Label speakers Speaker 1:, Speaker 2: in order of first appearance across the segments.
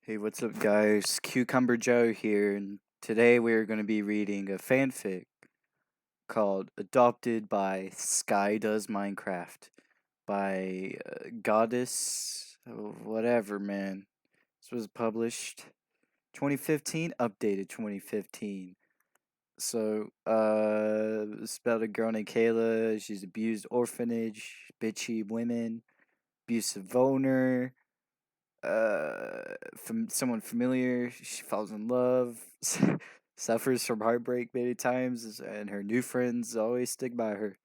Speaker 1: Hey, what's up, guys? Cucumber Joe here, and today we're going to be reading a fanfic called Adopted by SkyDoesMinecraft by Goddess, whatever, man. This was published 2015, updated 2015. It's about a girl named Kayla. She's abused orphanage, bitchy women, abusive owner, from someone familiar. She falls in love, suffers from heartbreak many times, and her new friends always stick by her.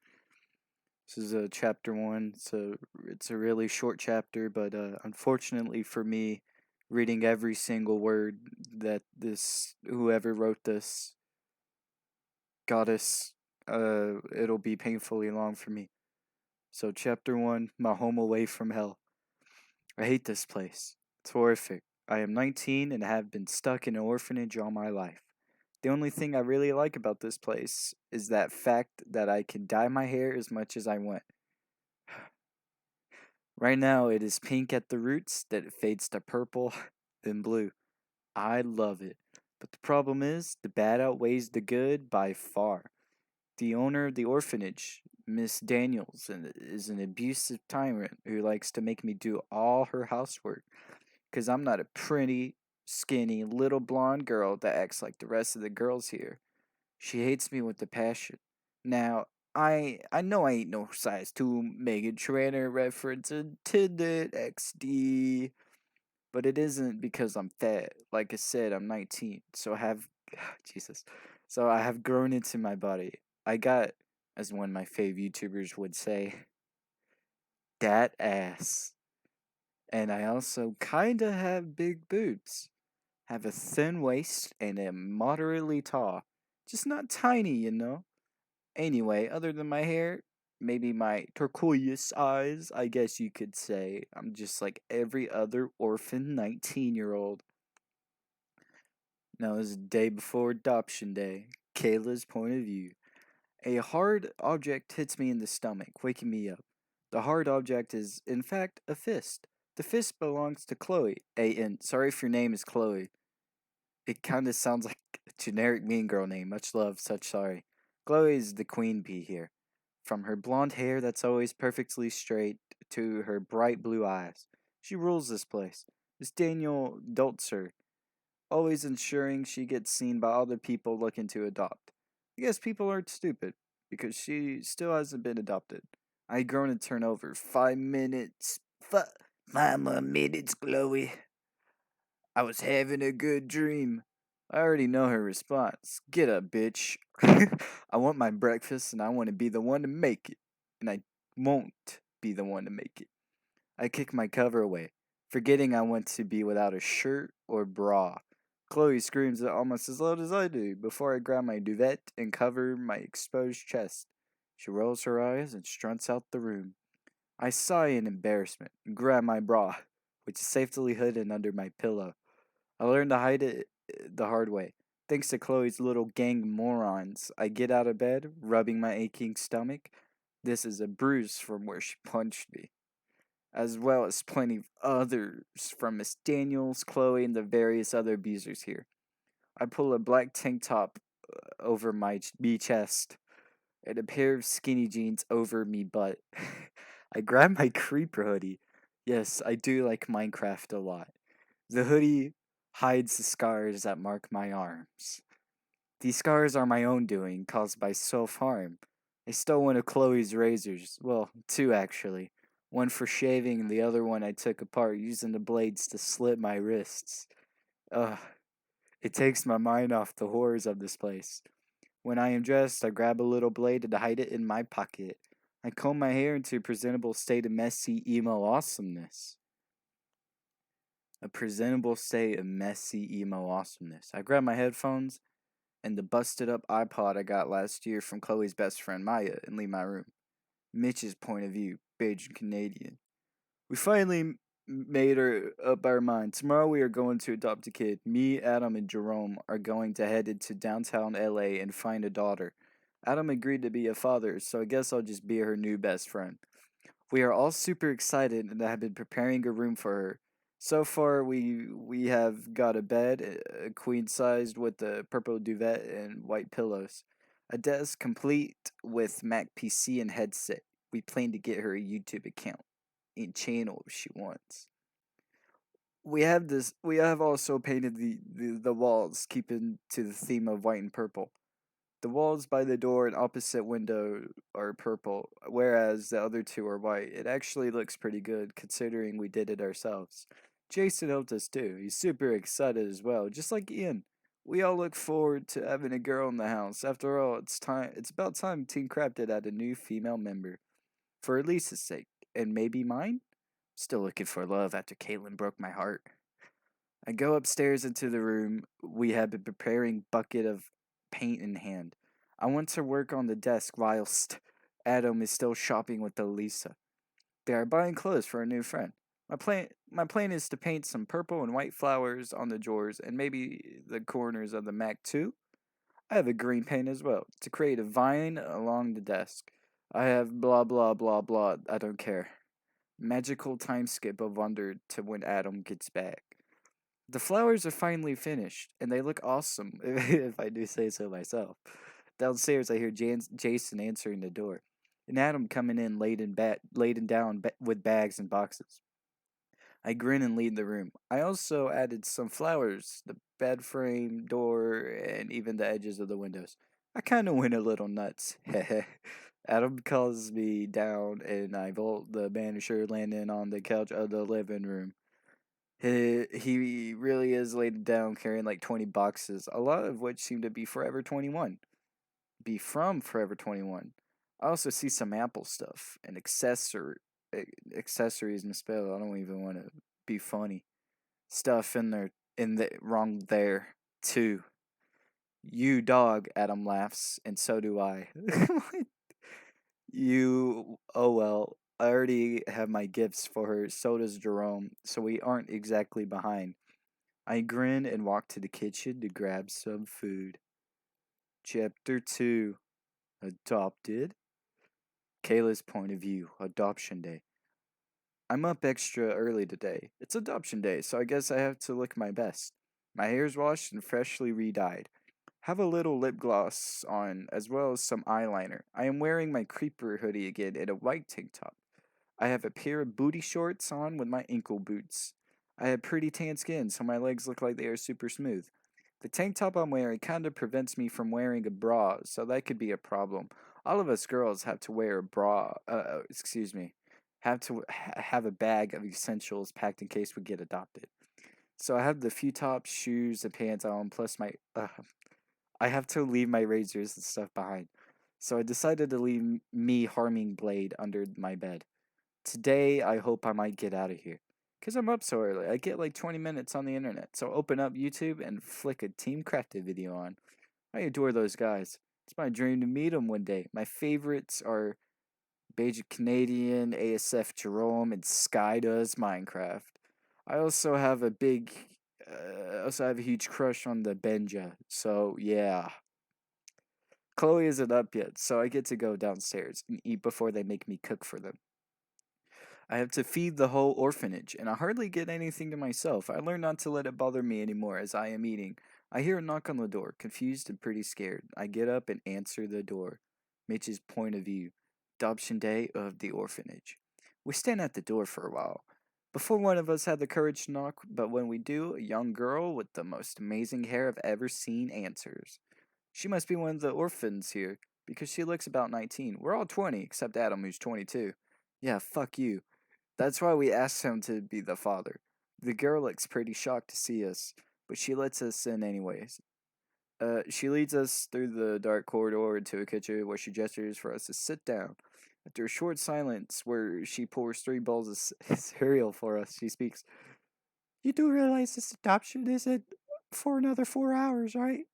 Speaker 1: This is chapter one. It's a really short chapter, but unfortunately for me, reading every single word that this whoever wrote this goddess, it'll be painfully long for me. So chapter one, my home away from hell. I hate this place. It's horrific. I am 19 and have been stuck in an orphanage all my life. The only thing I really like about this place is that fact that I can dye my hair as much as I want. Right now, it is pink at the roots, then it fades to purple, then blue. I love it. But the problem is, the bad outweighs the good by far. The owner of the orphanage, Miss Daniels, is an abusive tyrant who likes to make me do all her housework because I'm not a pretty, skinny, little blonde girl that acts like the rest of the girls here. She hates me with a passion. Now, I know I ain't no size 2 Megan Trainor reference intended XD, but it isn't because I'm fat. Like I said, I'm 19, so I have Jesus. So I have grown into my body. I got, as one of my fave YouTubers would say, that ass. And I also kinda have big boobs. Have a thin waist and am moderately tall. Just not tiny, you know? Anyway, other than my hair, maybe my turquoise eyes, I guess you could say. I'm just like every other orphan 19-year-old. Now, it's the day before adoption day. Kayla's point of view. A hard object hits me in the stomach, waking me up. The hard object is, in fact, a fist. The fist belongs to Chloe. And sorry if your name is Chloe. It kind of sounds like a generic mean girl name. Much love, such sorry. Chloe is the queen bee here. From her blonde hair that's always perfectly straight to her bright blue eyes. She rules this place. Miss Daniel dolts her, always ensuring she gets seen by other people looking to adopt. I guess people aren't stupid, because she still hasn't been adopted. I groan and turn over. 5 minutes. 5 more minutes, Chloe. I was having a good dream. I already know her response. Get up, bitch. I want my breakfast and I want to be the one to make it. And I won't be the one to make it. I kick my cover away, forgetting I want to be without a shirt or bra. Chloe screams almost as loud as I do before I grab my duvet and cover my exposed chest. She rolls her eyes and strunts out the room. I sigh in embarrassment and grab my bra, which is safely hidden under my pillow. I learned to hide it the hard way. Thanks to Chloe's little gang of morons, I get out of bed, rubbing my aching stomach. This is a bruise from where she punched me, as well as plenty of others from Miss Daniels, Chloe, and the various other abusers here. I pull a black tank top over my me chest and a pair of skinny jeans over me butt. I grab my creeper hoodie. Yes, I do like Minecraft a lot. The hoodie hides the scars that mark my arms. These scars are my own doing, caused by self harm. I stole one of Chloe's razors. Well, two actually. One for shaving, and the other one I took apart using the blades to slit my wrists. Ugh, it takes my mind off the horrors of this place. When I am dressed, I grab a little blade and hide it in my pocket. I comb my hair into a presentable state of messy emo awesomeness. A presentable state of messy emo awesomeness. I grab my headphones and the busted up iPod I got last year from Chloe's best friend Maya and leave my room. Mitch's point of view, Beijing Canadian. We finally made up our mind. Tomorrow we are going to adopt a kid. Me, Adam, and Jerome are going to head into downtown LA and find a daughter. Adam agreed to be a father, so I guess I'll just be her new best friend. We are all super excited and have been preparing a room for her. So far, we have got a bed, a queen sized with a purple duvet and white pillows, a desk complete with Mac PC and headset. We plan to get her a YouTube account and channel if she wants. We have this. We have also painted the walls, keeping to the theme of white and purple. The walls by the door and opposite window are purple, whereas the other two are white. It actually looks pretty good considering we did it ourselves. Jason helped us too. He's super excited as well, just like Ian. We all look forward to having a girl in the house. After all, it's about time Team Crafted had a new female member. For Elisa's sake, and maybe mine? Still looking for love after Caitlin broke my heart. I go upstairs into the room we had been preparing, bucket of paint in hand. I want to work on the desk whilst Adam is still shopping with Elisa. They are buying clothes for a new friend. My plan is to paint some purple and white flowers on the drawers and maybe the corners of the Mac too. I have a green paint as well to create a vine along the desk. I have blah blah blah blah. I don't care. Magical time skip of wonder to when Adam gets back. The flowers are finally finished, and they look awesome, if I do say so myself. Downstairs, I hear Jason answering the door, and Adam coming in laden down with bags and boxes. I grin and leave the room. I also added some flowers, the bed frame, door, and even the edges of the windows. I kind of went a little nuts. Adam calls me down, and I vault the banisher, landing on the couch of the living room. He really is laid down carrying like 20 boxes, a lot of which seem to be Forever 21. Be from Forever 21. I also see some Apple stuff and accessories misspelled. I don't even want to be funny. Stuff in the wrong there too. You dog, Adam laughs, and so do I. You, oh well, I already have my gifts for her, so does Jerome, so we aren't exactly behind. I grin and walk to the kitchen to grab some food. Chapter 2 Adopted. Kayla's point of view, Adoption Day. I'm up extra early today. It's Adoption Day, so I guess I have to look my best. My hair's washed and freshly re-dyed. Have a little lip gloss on, as well as some eyeliner. I am wearing my creeper hoodie again and a white tank top. I have a pair of booty shorts on with my ankle boots. I have pretty tan skin, so my legs look like they are super smooth. The tank top I'm wearing kind of prevents me from wearing a bra, so that could be a problem. All of us girls have to wear a bra, excuse me, have to have a bag of essentials packed in case we get adopted. So I have the few tops, shoes, and pants on, plus I have to leave my razors and stuff behind. So I decided to leave me harming blade under my bed. Today, I hope I might get out of here. Because I'm up so early. I get like 20 minutes on the internet. So open up YouTube and flick a Team Crafted video on. I adore those guys. It's my dream to meet them one day. My favorites are Beige Canadian, ASF Jerome, and SkyDoesMinecraft. I also have a huge crush on the Benja. So yeah. Chloe isn't up yet, so I get to go downstairs and eat before they make me cook for them. I have to feed the whole orphanage, and I hardly get anything to myself. I learn not to let it bother me anymore as I am eating. I hear a knock on the door, confused and pretty scared. I get up and answer the door. Mitch's point of view. Adoption day of the orphanage. We stand at the door for a while. Before one of us had the courage to knock, but when we do, a young girl with the most amazing hair I've ever seen answers. She must be one of the orphans here, because she looks about 19. We're all 20, except Adam, who's 22. Yeah, fuck you. That's why we asked him to be the father. The girl looks pretty shocked to see us, but she lets us in anyways. She leads us through the dark corridor into a kitchen where she gestures for us to sit down. After a short silence where she pours 3 bowls of cereal for us, she speaks. You do realize this adoption isn't for another 4 hours, right?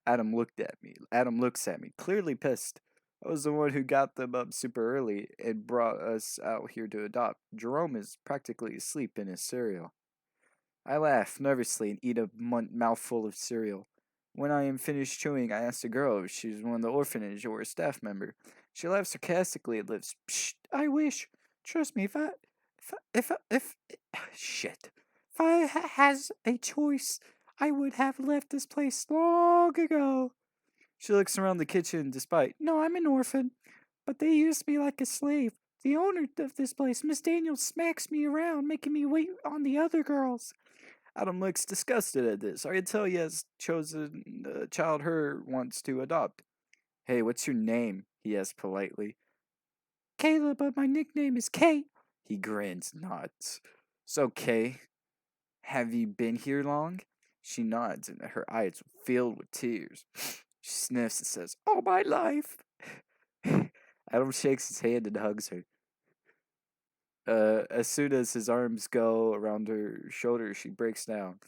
Speaker 1: Adam looks at me, clearly pissed. I was the one who got them up super early and brought us out here to adopt. Jerome is practically asleep in his cereal. I laugh nervously and eat a mouthful of cereal. When I am finished chewing, I ask the girl if she's one of the orphanage or a staff member. She laughs sarcastically and lips, Psst, I wish. Trust me, if shit. If I has a choice, I would have left this place long ago. She looks around the kitchen despite, no, I'm an orphan, but they used me like a slave. The owner of this place, Miss Daniels, smacks me around, making me wait on the other girls. Adam looks disgusted at this. I can tell he has chosen a child her wants to adopt. Hey, what's your name? He asks politely. Kayla, but my nickname is Kay. He grins, nods. So, Kay, have you been here long? She nods, and her eyes filled with tears. She sniffs and says, all my life. Adam shakes his hand and hugs her. As soon as his arms go around her shoulder, she breaks down.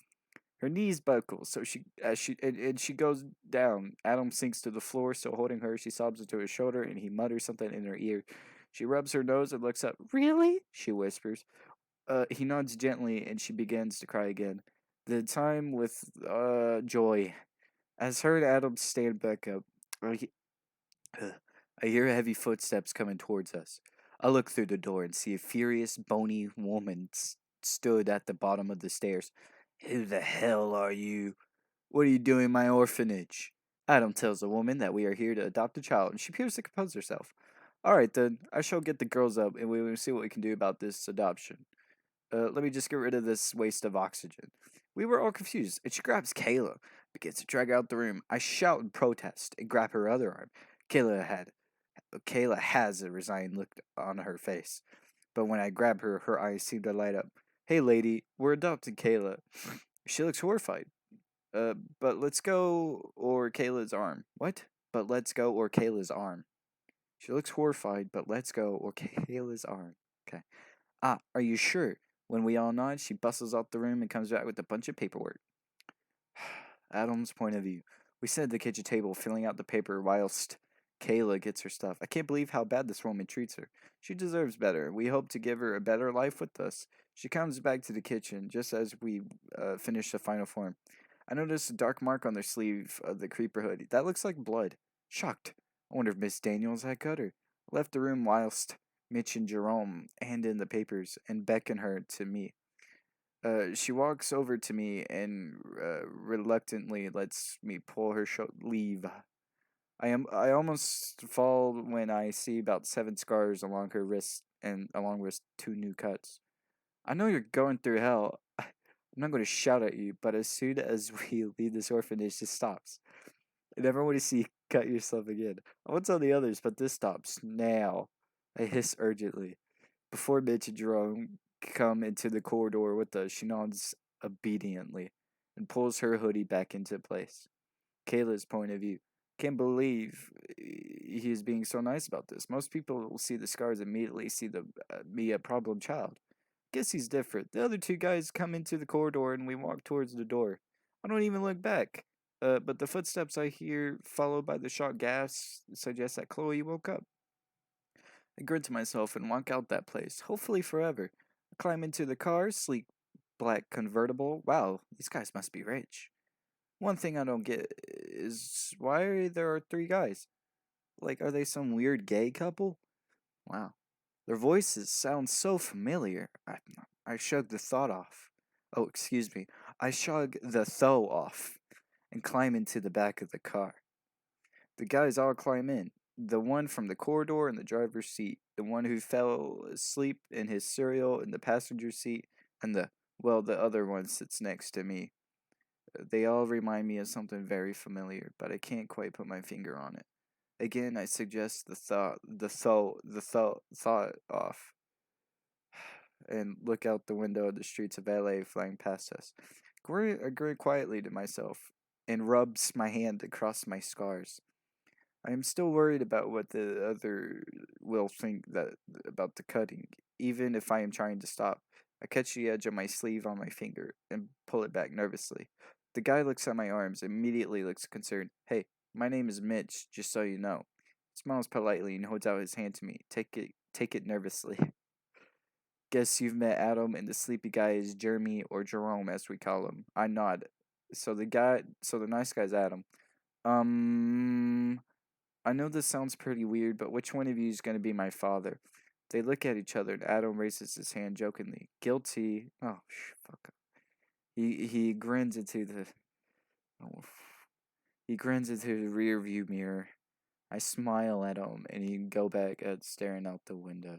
Speaker 1: Her knees buckle, so she goes down. Adam sinks to the floor, still holding her. She sobs into his shoulder, and he mutters something in her ear. She rubs her nose and looks up. Really? She whispers. He nods gently, and she begins to cry again. The time with joy. As her and Adam stand back up, I hear heavy footsteps coming towards us. I look through the door and see a furious, bony woman stood at the bottom of the stairs. Who the hell are you? What are you doing in my orphanage? Adam tells the woman that we are here to adopt a child, and she appears to compose herself. All right, then. I shall get the girls up, and we will see what we can do about this adoption. Let me just get rid of this waste of oxygen. We were all confused, and she grabs Kayla, begins to drag her out the room. I shout in protest and grab her other arm. Kayla has a resigned look on her face, but when I grab her, her eyes seem to light up. Hey, lady, we're adopting Kayla. She looks horrified. But let's go or Kayla's arm. What? But let's go or Kayla's arm. She looks horrified, but let's go or Kayla's arm. Okay. Ah, are you sure? When we all nod, she bustles out the room and comes back with a bunch of paperwork. Adam's point of view. We sit at the kitchen table, filling out the paper whilst Kayla gets her stuff. I can't believe how bad this woman treats her. She deserves better. We hope to give her a better life with us. She comes back to the kitchen just as we finish the final form. I notice a dark mark on their sleeve of the creeper hoodie. That looks like blood. Shocked. I wonder if Miss Daniels had cut her. I left the room whilst Mitch and Jerome hand in the papers and beckon her to me. She walks over to me and reluctantly lets me pull her leave. I almost fall when I see about 7 scars along her wrist and along with 2 new cuts. I know you're going through hell. I'm not going to shout at you, but as soon as we leave this orphanage, this stops. I never want to see you cut yourself again. I want to tell the others, but this stops now. I hiss urgently. Before Mitch and Jerome come into the corridor with us, she nods obediently and pulls her hoodie back into place. Kayla's point of view. Can't believe he is being so nice about this. Most people will see the scars immediately see me a problem child. Guess he's different. The other 2 guys come into the corridor and we walk towards the door. I don't even look back. But the footsteps I hear, followed by the shot gas, suggest that Chloe woke up. I grin to myself and walk out that place, hopefully forever. I climb into the car, sleek black convertible. Wow, these guys must be rich. One thing I don't get is why there are 3 guys. Like, are they some weird gay couple? Wow. Their voices sound so familiar. I shug the thought off. Oh, excuse me. I shug the though off and climb into the back of the car. The guys all climb in. The one from the corridor in the driver's seat, the one who fell asleep in his cereal in the passenger seat, and the other one sits next to me. They all remind me of something very familiar, but I can't quite put my finger on it. Again, I suggest the thought off, and look out the window at the streets of LA flying past us. I grin quietly to myself and rubs my hand across my scars. I am still worried about what the other will think about the cutting, even if I am trying to stop. I catch the edge of my sleeve on my finger and pull it back nervously. The guy looks at my arms, immediately looks concerned. Hey, my name is Mitch, just so you know. Smiles politely and holds out his hand to me. Take it nervously. Guess you've met Adam, and the sleepy guy is Jeremy or Jerome, as we call him. I nod. So the nice guy's Adam. I know this sounds pretty weird, but which one of you is going to be my father? They look at each other, and Adam raises his hand jokingly. Guilty. Oh, fuck. He grins into the. Oh, he grins into the rear view mirror. I smile at him, and he go back at staring out the window.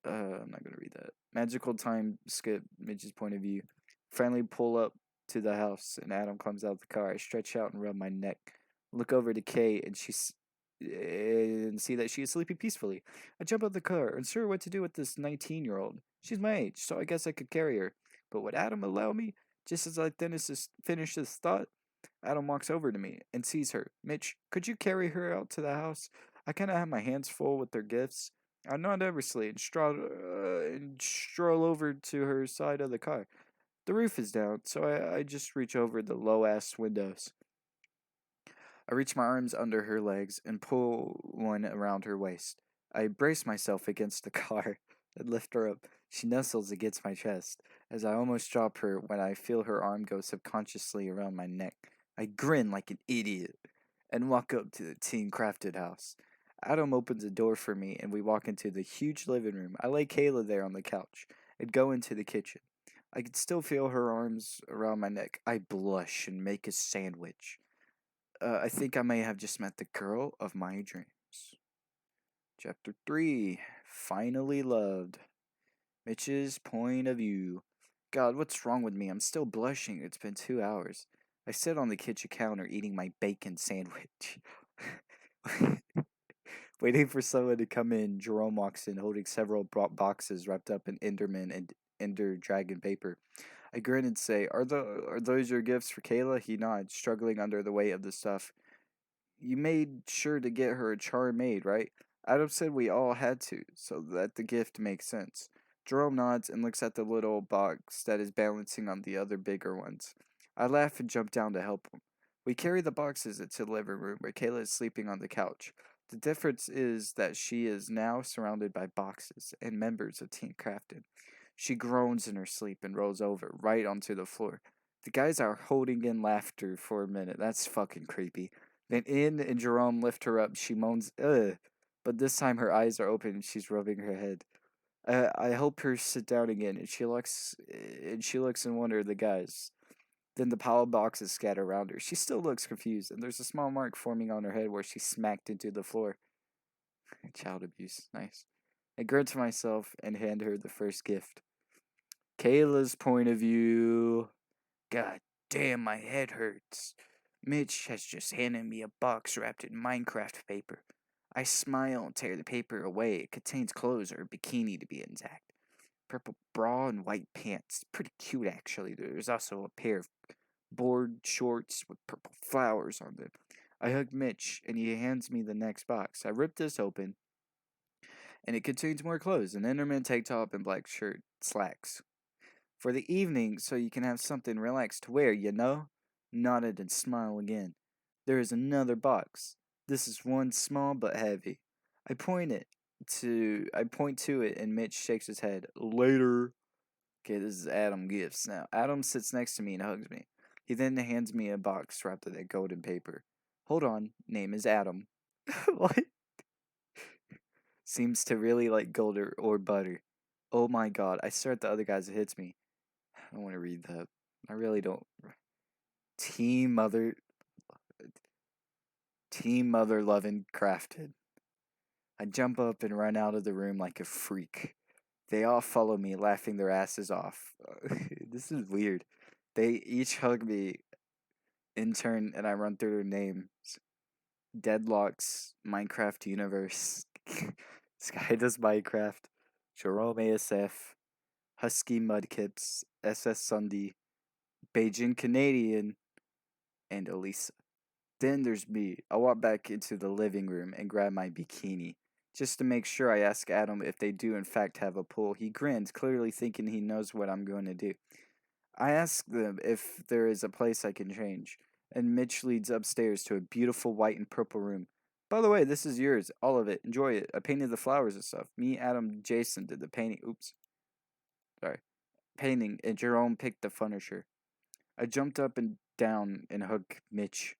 Speaker 1: I'm not gonna read that. Magical time skip. Mitch's point of view. Finally pull up to the house, and Adam comes out of the car. I stretch out and rub my neck. Look over to Kay, and and see that she is sleeping peacefully. I jump out of the car, unsure what to do with this 19-year-old. She's my age, so I guess I could carry her. But would Adam allow me? Just as I finish this thought, Adam walks over to me and sees her. Mitch, could you carry her out to the house? I kind of have my hands full with their gifts. I nod nervously and stroll over to her side of the car. The roof is down, so I just reach over the low-ass windows. I reach my arms under her legs and pull one around her waist. I brace myself against the car and lift her up. She nestles against my chest as I almost drop her when I feel her arm go subconsciously around my neck. I grin like an idiot and walk up to the Team Crafted house. Adam opens the door for me and we walk into the huge living room. I lay Kayla there on the couch and go into the kitchen. I can still feel her arms around my neck. I blush and make a sandwich. I think I may have just met the girl of my dreams. Chapter 3 Finally Loved. Mitch's point of view. God, what's wrong with me? I'm still blushing. It's been 2 hours. I sit on the kitchen counter eating my bacon sandwich. Waiting for someone to come in, Jerome walks in holding several boxes wrapped up in Enderman and Ender Dragon paper. I grin and say, are those your gifts for Kayla? He nods, struggling under the weight of the stuff. You made sure to get her a charm made, right? Adam said we all had to, so that the gift makes sense. Jerome nods and looks at the little box that is balancing on the other bigger ones. I laugh and jump down to help him. We carry the boxes into the living room where Kayla is sleeping on the couch. The difference is that she is now surrounded by boxes and members of Team Crafted. She groans in her sleep and rolls over right onto the floor. The guys are holding in laughter for a minute. That's fucking creepy. Then Ian and Jerome lift her up. She moans, ugh. But this time her eyes are open and she's rubbing her head. I help her sit down again, and she looks in wonder at the guys. Then the pile of boxes scatter around her. She still looks confused, and there's a small mark forming on her head where she smacked into the floor. Child abuse, nice. I grin to myself and hand her the first gift. Kayla's point of view. God damn, my head hurts. Mitch has just handed me a box wrapped in Minecraft paper. I smile and tear the paper away. It contains clothes or a bikini to be exact. Purple bra and white pants. Pretty cute, actually. There's also a pair of board shorts with purple flowers on them. I hug Mitch, and he hands me the next box. I rip this open, and it contains more clothes. An Enderman tank top and black shirt, slacks. For the evening, so you can have something relaxed to wear, you know? Nodded and smile again. There is another box. This is one small but heavy. I point to it and Mitch shakes his head. Later. Okay, this is Adam Gifts now. Adam sits next to me and hugs me. He then hands me a box wrapped in golden paper. Hold on, name is Adam. What? Seems to really like gold or butter. Oh my god, I stare at the other guys, it hits me. I don't want to read that. I really don't. Team Mother Lovin' Crafted. I jump up and run out of the room like a freak. They all follow me, laughing their asses off. This is weird. They each hug me in turn, and I run through their names. Deadlocks, Minecraft Universe, SkyDoesMinecraft, Jerome ASF, Husky Mudkips, SS Sunday, Beijing Canadian, and Elisa. Then there's me. I walk back into the living room and grab my bikini. Just to make sure, I ask Adam if they do in fact have a pool. He grins, clearly thinking he knows what I'm going to do. I ask them if there is a place I can change, and Mitch leads upstairs to a beautiful white and purple room. By the way, this is yours, all of it. Enjoy it. I painted the flowers and stuff. Me, Adam, Jason did the painting. Oops. Sorry. Painting, and Jerome picked the furniture. I jumped up and down and hugged Mitch.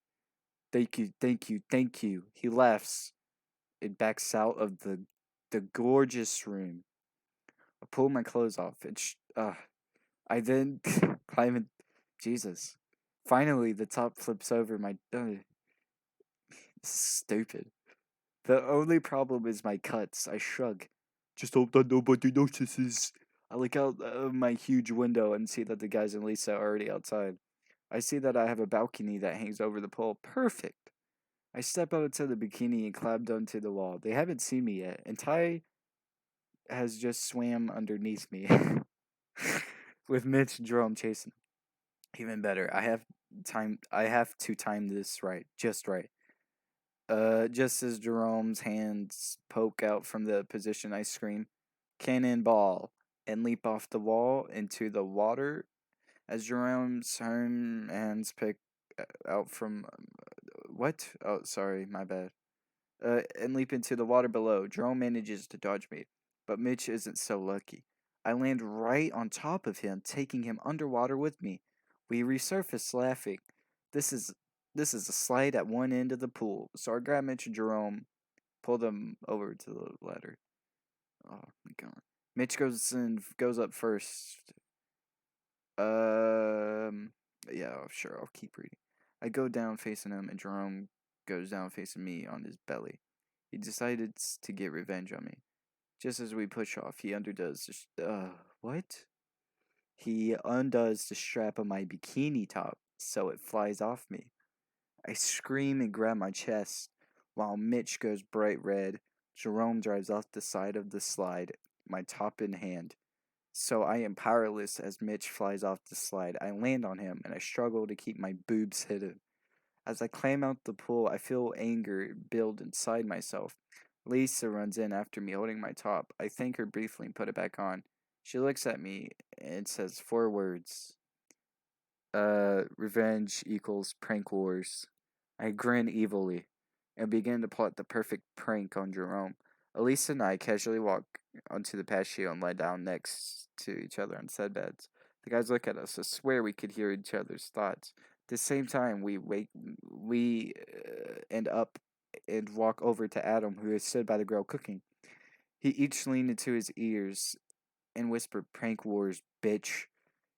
Speaker 1: Thank you, thank you, thank you. He laughs and backs out of the the gorgeous room. I pull my clothes off. I then climb in. Jesus. Finally, the top flips over my. Stupid. The only problem is my cuts. I shrug. Just hope that nobody notices. I look out of my huge window and see that the guys and Lisa are already outside. I see that I have a balcony that hangs over the pole. Perfect. I step out into the bikini and climb onto the wall. They haven't seen me yet, and Ty has just swam underneath me, with Mitch and Jerome chasing. Even better, I have time. I have to time this right, just right. Just as Jerome's hands poke out from the position, I scream, "Cannonball!" and leap off the wall into the water. As Jerome's hands pick out from what? Oh, sorry, my bad. And leap into the water below. Jerome manages to dodge me, but Mitch isn't so lucky. I land right on top of him, taking him underwater with me. We resurface laughing. This is this is a slide at one end of the pool, so I grab Mitch and Jerome, pull them over to the ladder. Oh my god. Mitch goes up first. Um yeah, sure, I'll keep reading. I go down facing him and Jerome goes down facing me on his belly. He decided to get revenge on me. Just as we push off, he undoes what? He undoes the strap of my bikini top, so it flies off me. I scream and grab my chest, while Mitch goes bright red. Jerome drives off the side of the slide, my top in hand. So I am powerless as Mitch flies off the slide. I land on him, and I struggle to keep my boobs hidden. As I climb out the pool, I feel anger build inside myself. Lisa runs in after me, holding my top. I thank her briefly and put it back on. She looks at me and says 4 words. Revenge equals prank wars. I grin evilly and begin to plot the perfect prank on Jerome. Elisa and I casually walk onto the patio and lie down next to each other on said beds. The guys look at us. I swear we could hear each other's thoughts. At the same time, we end up and walk over to Adam, who is stood by the grill cooking. He each leaned into his ears and whispered, "Prank wars, bitch."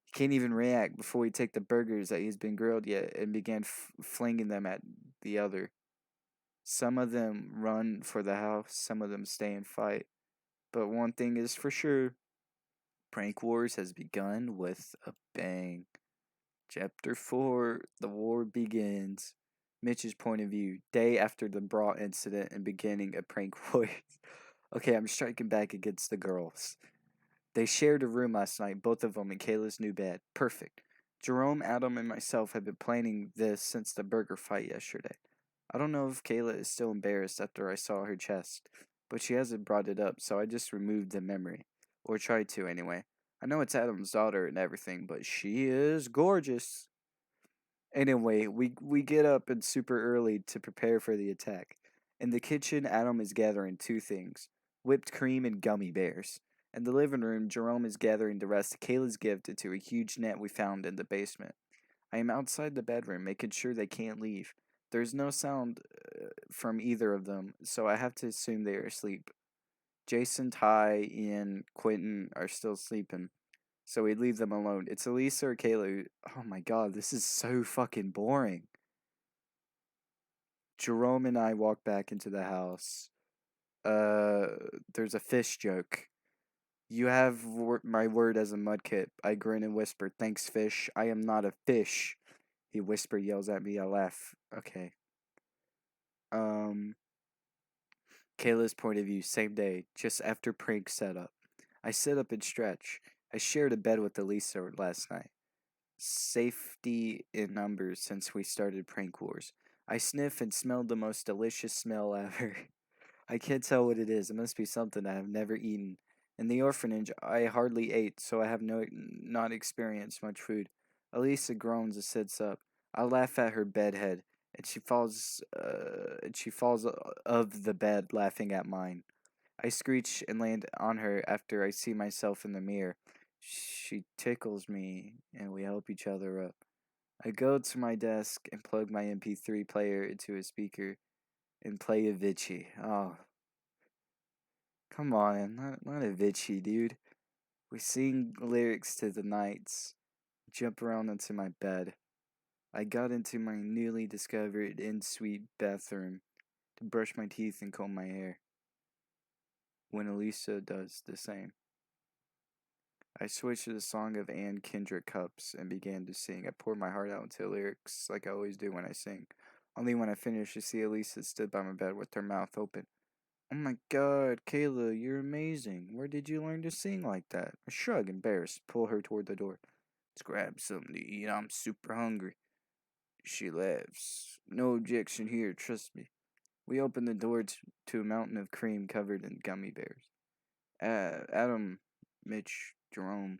Speaker 1: He can't even react before we take the burgers that he's been grilled yet and began flinging them at the other. Some of them run for the house, some of them stay and fight. But one thing is for sure, Prank Wars has begun with a bang. Chapter 4, The War Begins. Mitch's point of view, day after the bra incident and beginning of Prank Wars. Okay, I'm striking back against the girls. They shared a room last night, both of them in Kayla's new bed. Perfect. Jerome, Adam, and myself have been planning this since the burger fight yesterday. I don't know if Kayla is still embarrassed after I saw her chest, but she hasn't brought it up, so I just removed the memory. Or tried to, anyway. I know it's Adam's daughter and everything, but she is gorgeous. Anyway, we get up and super early to prepare for the attack. In the kitchen, Adam is gathering 2 things: whipped cream and gummy bears. In the living room, Jerome is gathering the rest of Kayla's gift into a huge net we found in the basement. I am outside the bedroom, making sure they can't leave. There is no sound from either of them, so I have to assume they are asleep. Jason, Ty, and Quentin are still sleeping, so we leave them alone. It's Elisa or Kayla who, oh my god, this is so fucking boring. Jerome and I walk back into the house. There's a fish joke. You have my word as a mudkip. I grin and whisper, "Thanks, fish. I am not a fish." He whisper yells at me. I laugh. Okay. Um, Kayla's point of view, same day, just after prank setup. I sit up and stretch. I shared a bed with Elisa last night. Safety in numbers since we started prank wars. I sniff and smelled the most delicious smell ever. I can't tell what it is. It must be something I have never eaten. In the orphanage, I hardly ate, so I have not experienced much food. Elisa groans and sits up. I laugh at her bedhead, and she falls of the bed, laughing at mine. I screech and land on her after I see myself in the mirror. She tickles me, and we help each other up. I go to my desk and plug my MP3 player into a speaker and play Avicii. Oh, Come on, not Avicii, dude. We sing lyrics to the nights. Jump around onto my bed. I got into my newly discovered in-suite bathroom to brush my teeth and comb my hair. When Elisa does the same. I switched to the song of Anne Kendrick Cups and began to sing. I poured my heart out into lyrics like I always do when I sing. Only when I finished, I see Elisa stood by my bed with her mouth open. Oh my god, Kayla, you're amazing. Where did you learn to sing like that? I shrug, embarrassed, pull her toward the door. Let's grab something to eat. I'm super hungry. She laughs. No objection here, trust me. We open the door to a mountain of cream covered in gummy bears. Adam, Mitch, Jerome.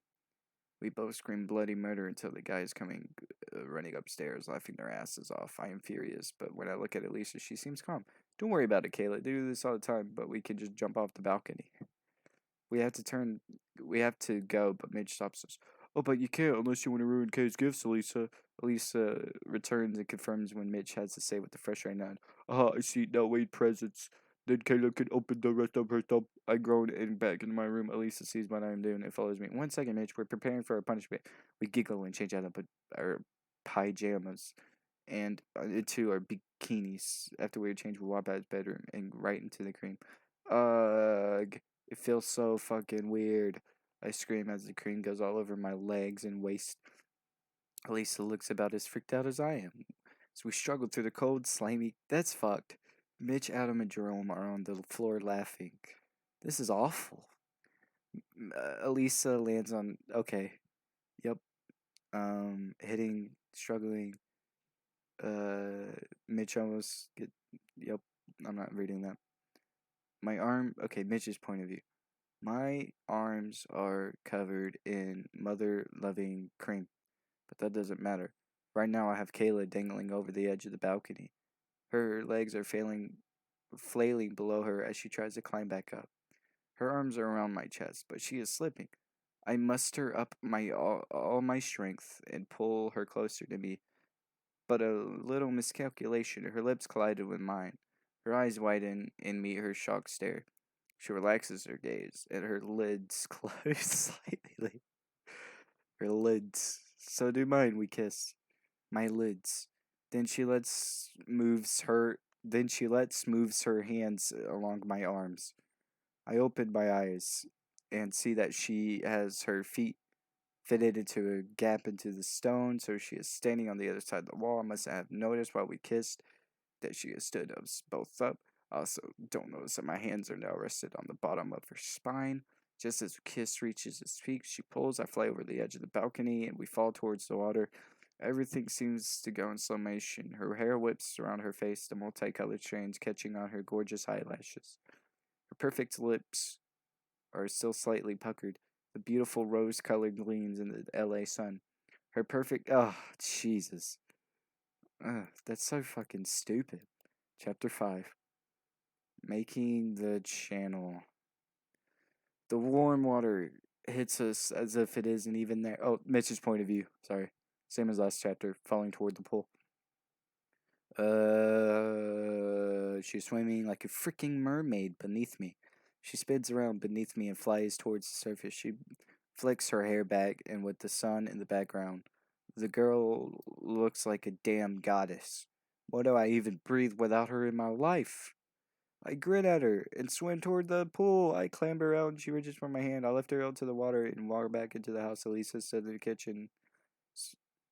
Speaker 1: We both scream bloody murder until the guys coming running upstairs, laughing their asses off. I am furious, but when I look at Elisa, she seems calm. Don't worry about it, Kayla. They do this all the time, but we can just jump off the balcony. We have to turn. We have to go, but Midge stops us. Oh, but you can't unless you want to ruin Kay's gifts, Elisa. Elisa returns and confirms when Mitch has to say with a frustrated nod. I see. Now wait, presents. Then Kayla can open the rest of her thumb. I groan and back into my room. Elisa sees what I am doing and follows me. 1 second, Mitch. We're preparing for our punishment. We giggle and change out of our pajamas and into our bikinis. After we change, we walk out of his bedroom and right into the cream. Ugh. It feels so fucking weird. I scream as the cream goes all over my legs and waist. Elisa looks about as freaked out as I am. As we struggle through the cold, slimy. That's fucked. Mitch, Adam, and Jerome are on the floor laughing. This is awful. Elisa lands on. Okay. Yep. Hitting, struggling. Mitch almost get. Yep. I'm not reading that. My arm. Okay, Mitch's point of view. My arms are covered in mother loving cream, but that doesn't matter. Right now, I have Kayla dangling over the edge of the balcony. Her legs are flailing below her as she tries to climb back up. Her arms are around my chest, but she is slipping. I muster up all my strength and pull her closer to me, but a little miscalculation. Her lips collided with mine. Her eyes widen and meet her shocked stare. She relaxes her gaze, and her lids close slightly. Her lids. So do mine, we kiss. My lids. Then she lets moves her then she lets moves her hands along my arms. I open my eyes and see that she has her feet fitted into a gap into the stone, so she is standing on the other side of the wall. I must have noticed while we kissed that she has stood us both up. I also don't notice that my hands are now rested on the bottom of her spine. Just as the kiss reaches its peak, she pulls. I fly over the edge of the balcony and we fall towards the water. Everything seems to go in slow motion. Her hair whips around her face, the multicolored strands catching on her gorgeous eyelashes. Her perfect lips are still slightly puckered, the beautiful rose colored gleams in the LA sun. Her perfect. Oh, Jesus. Ugh, that's so fucking stupid. Chapter 5. Making the channel. The warm water hits us as if it isn't even there. Oh, Mitch's point of view. Sorry. Same as last chapter, falling toward the pool. She's swimming like a freaking mermaid beneath me. She spins around beneath me and flies towards the surface. She flicks her hair back, and with the sun in the background, the girl looks like a damn goddess. Why do I even breathe without her in my life? I grin at her and swim toward the pool. I clamber out and she reaches for my hand. I lift her out to the water and walk back into the house. Elisa stood in the kitchen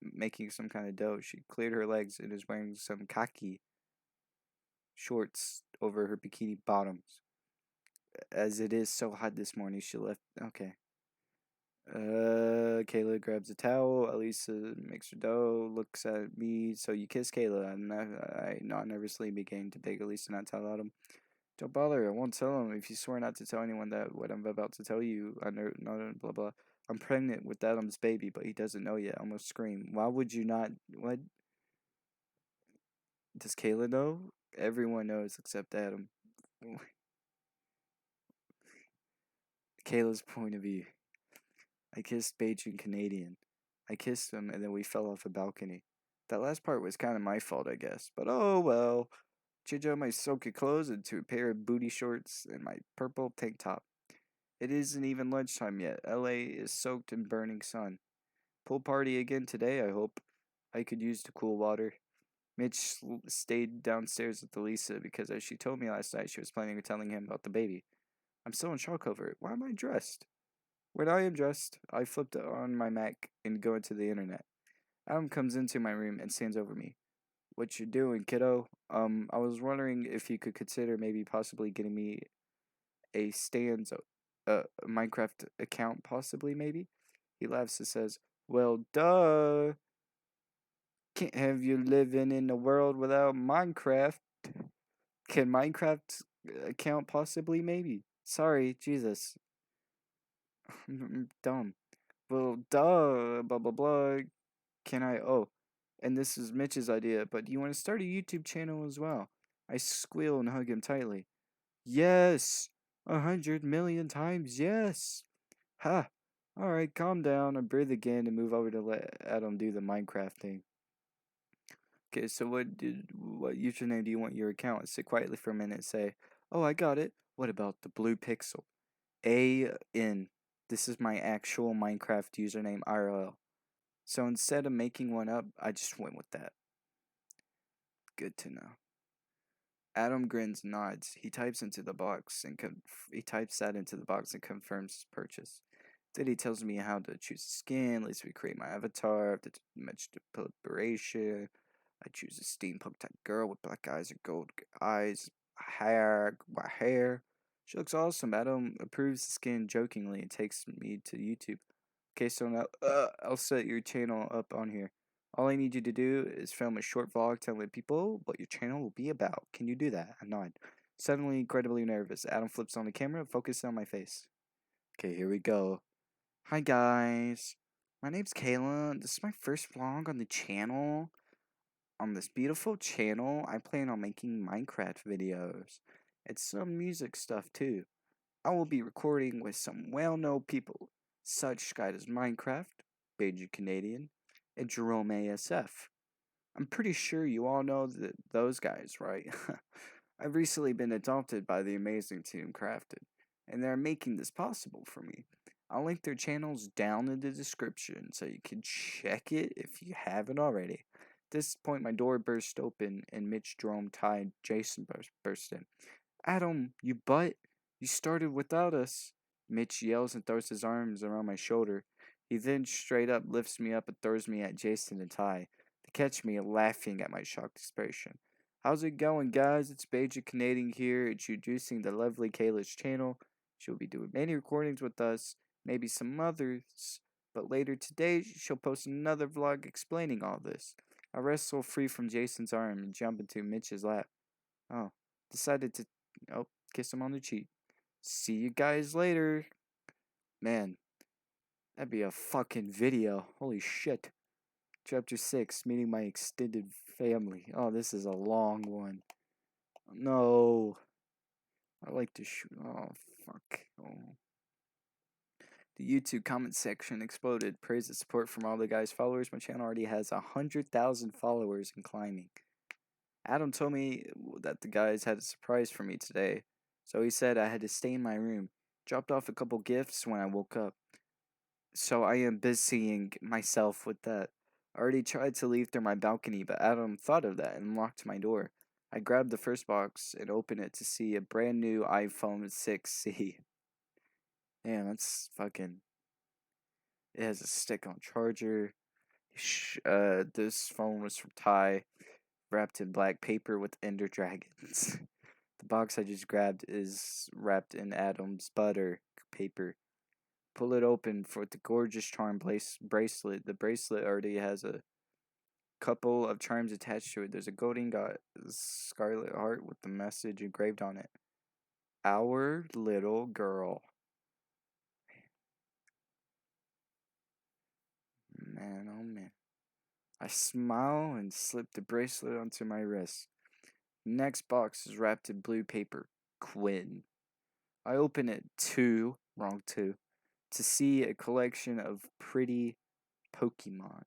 Speaker 1: making some kind of dough. She cleared her legs and is wearing some khaki shorts over her bikini bottoms. As it is so hot this morning, she left. Okay. Kayla grabs a towel. Elisa makes her dough, looks at me. So you kiss Kayla. I not nervously began to beg Elisa not to tell Adam. Don't bother. I won't tell him. If you swear not to tell anyone that what I'm about to tell you, I know, no, blah blah. I'm pregnant with Adam's baby, but he doesn't know yet. I almost scream. Why would you not? What? Does Kayla know? Everyone knows except Adam. Kayla's point of view. I kissed Beijing Canadian. I kissed him and then we fell off a balcony. That last part was kind of my fault, I guess. But oh well. change out my silky clothes into a pair of booty shorts and my purple tank top. It isn't even lunchtime yet. LA is soaked in burning sun. Pool party again today, I hope. I could use the cool water. Mitch stayed downstairs with Elisa because, as she told me last night, she was planning on telling him about the baby. I'm still in shock over it. Why am I dressed? When I am dressed, I flip on my Mac and go into the internet. Adam comes into my room and stands over me. What you doing, kiddo? I was wondering if you could consider maybe possibly getting me a Minecraft account, possibly, maybe? He laughs and says, well, duh. Can't have you living in a world without Minecraft. Can Minecraft account possibly, maybe? Sorry, Jesus. I'm dumb. Well, duh, blah, blah, blah. Can I? Oh, and this is Mitch's idea, but do you want to start a YouTube channel as well? I squeal and hug him tightly. Yes! 100 million times yes! Ha! Alright, calm down and breathe again and move over to let Adam do the Minecraft thing. Okay, so what username do you want your account? Sit quietly for a minute and say, oh, I got it. What about the blue pixel? AN. This is my actual Minecraft username IRL. So instead of making one up, I just went with that. Good to know. Adam grins and nods. He types that into the box and confirms his purchase. Then he tells me how to choose a skin, lets me create my avatar, the match the preparation. I choose a steampunk type girl with black eyes and gold eyes, white hair. She looks awesome. Adam approves the skin jokingly and takes me to YouTube. Okay, so now I'll set your channel up on here. All I need you to do is film a short vlog telling people what your channel will be about. Can you do that? I nod. Suddenly incredibly nervous, Adam flips on the camera, focusing on my face. Okay, here we go. Hi guys. My name's Kayla. This is my first vlog on the channel. On this beautiful channel, I plan on making Minecraft videos. And some music stuff too. I will be recording with some well-known people, such SkyDoesMinecraft, Beijing Canadian, and Jerome ASF. I'm pretty sure you all know those guys, right? I've recently been adopted by the amazing Team Crafted, and they're making this possible for me. I'll link their channels down in the description so you can check it if you haven't already. At this point, my door burst open, and Mitch, Jerome, Ty, and Jason burst in. Adam, you butt! You started without us. Mitch yells and throws his arms around my shoulder. He then straight up lifts me up and throws me at Jason and Ty. They catch me laughing at my shocked expression. How's it going, guys? It's Beijing Canadian here, introducing the lovely Kayla's channel. She'll be doing many recordings with us, maybe some others, but later today she'll post another vlog explaining all this. I wrestle free from Jason's arm and jump into Mitch's lap. Oh, decided to kiss him on the cheek. See you guys later. Man, that'd be a fucking video. Holy shit. Chapter 6, meeting my extended family. Oh, this is a long one. No. I like to shoot. Oh, fuck. Oh. The YouTube comment section exploded. Praise and support from all the guys' followers. My channel already has 100,000 followers and climbing. Adam told me that the guys had a surprise for me today, so he said I had to stay in my room. Dropped off a couple gifts when I woke up. So I am busying myself with that. I already tried to leave through my balcony, but Adam thought of that and locked my door. I grabbed the first box and opened it to see a brand new iPhone 6C. Damn, that's fucking... It has a stick-on charger. This phone was from Ty, wrapped in black paper with ender dragons. The box I just grabbed is wrapped in Adam's butter paper. Pull it open for the gorgeous charm bracelet. The bracelet already has a couple of charms attached to it. There's a golden scarlet heart with the message engraved on it. Our little girl. Man, oh man. I smile and slip the bracelet onto my wrist. Next box is wrapped in blue paper. Quinn. I open it wrong two, to see a collection of pretty Pokemon.